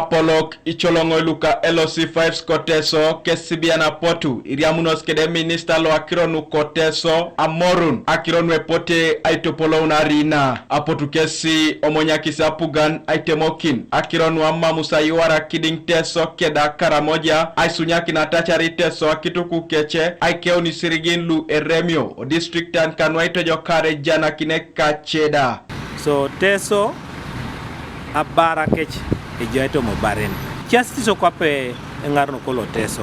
Apolok icholongo luka LOC5 koteso kesibiana potu iriamunos kede minister lo akironu koteso amorun akironu epote aitopolo unarina apotu kesi omonyakisa pugan aitemokin akironu amma musayuara kiding teso keda karamoja aisunyaki na tachari teso akituku keche aikeoni sirigin lu eremio o district and kanwaito jokare jana kineka cheda so teso abara keche ejaito mobaren kiasi so kwape ngarno kolo teso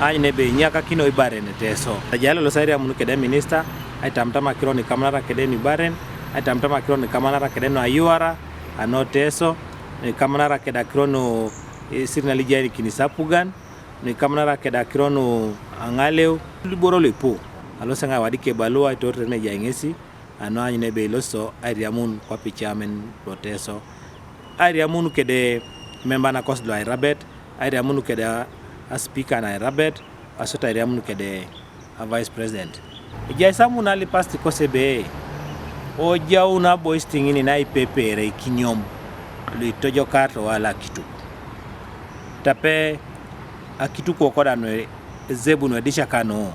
anyne be nyaka kino ibaren teso ajalo lo sairi amunu kede minister aitamtama kironi kamara kede ni baren aitamtama kironi kamara kede no ayuara ano teso ni kamara kede kirono signal jari kinisapugan ni kamara kede kirono angaleu liboro lepo alo sanga wadike balua itorre ne jangesi ano anyne be loso ariamun kwa pichamen proteso ariamunu kede member na kosdo ay rabet ariamunu kede a speaker na rabet asota ariamunu kede a vice president ijasa munali pasti kosebe o jauna boistingini na ipepere kinyom litojo karto wala kitu tape akitu kokoda no zebu no disha kano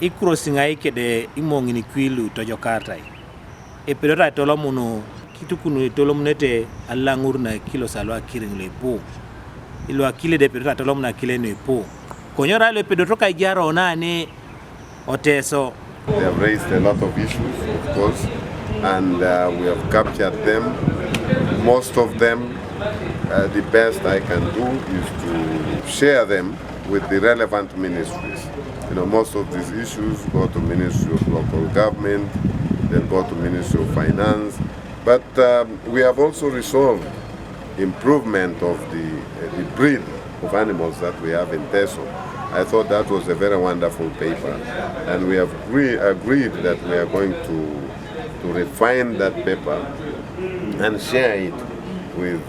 ikrosinga ikede imongini kwilu tojo karta e pedota tolomuno kitukunu tolomnete allangurna kilo salwa kiring lepo ilo akile de pedota tolomna kile no po konyora le pedotoka ijaro nane oteso. They have raised a lot of issues, of course, and we have captured them. Most of them, the best I can do is to share them with the relevant ministries. You know, most of these issues go to Ministry of Local Government, then go to Ministry of Finance. But we have also resolved improvement of the breed of animals that we have in Teso. I thought that was a very wonderful paper, and we have agreed that we are going to refine that paper and share it with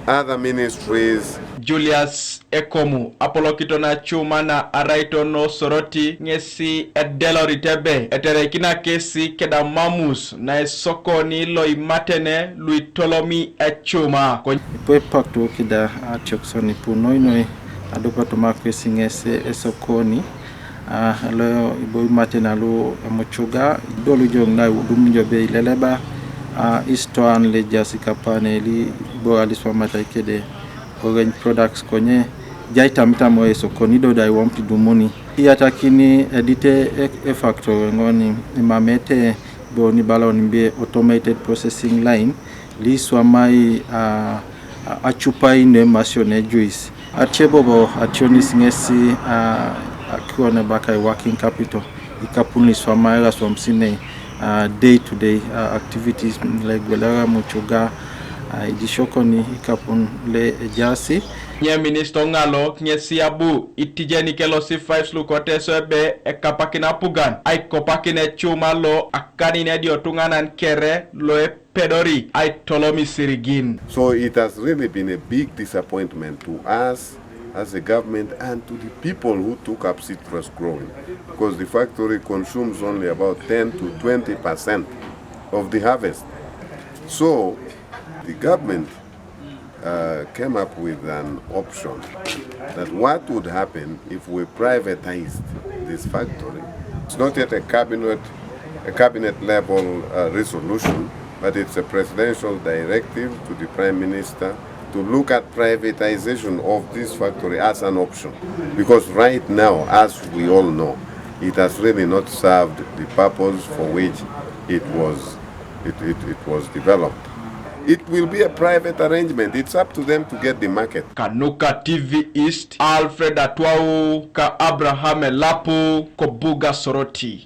other ministries. Julius Ecuuma apolokito na Ecuuma na Araito no Soroti ngesi edelori tebe eterekina kesi keda mamus na esoko ni loi matene lui tolomi Ecuuma ipo pakto kida achoksoni punoi adopato makwesi ngese esokoni alo ibo matena lo mochuga dolu jong na udum jobe leleba istoan le jasika paneli bo aliswa mataikede organ products konye jaita mitamo esokoni do dai wampi dumoni yatakini edite e factory ngoni mamete bo ni balon be automated processing line li swamai achupa ine masione juice achebobo ationis ngesi akiona bakai working capital ikapuni swamai swamsine day to day activities like belara muchuga idishokoni ikapun le jasi nye minister ngalo ngesi abu itijeni kelo C5 lukoteso ebe ekapakina pugan ay kopakine Ecuuma lo akani ne diotunganan kere lo pedori ay tolomi sirigin. So it has really been a big disappointment to us as a government and to the people who took up citrus growing, because the factory consumes only about 10 to 20% of the harvest. So the government came up with an option that what would happen if we privatized this factory. It's not yet a cabinet level resolution, but it's a presidential directive to the Prime Minister to look at privatization of this factory as an option. Because right now, as we all know, it has really not served the purpose for which it was developed. It will be a private arrangement. It's up to them to get the market. Kanuka TV East, Alfred Atwau, Ka Abraham Lapu, Kobuga Soroti.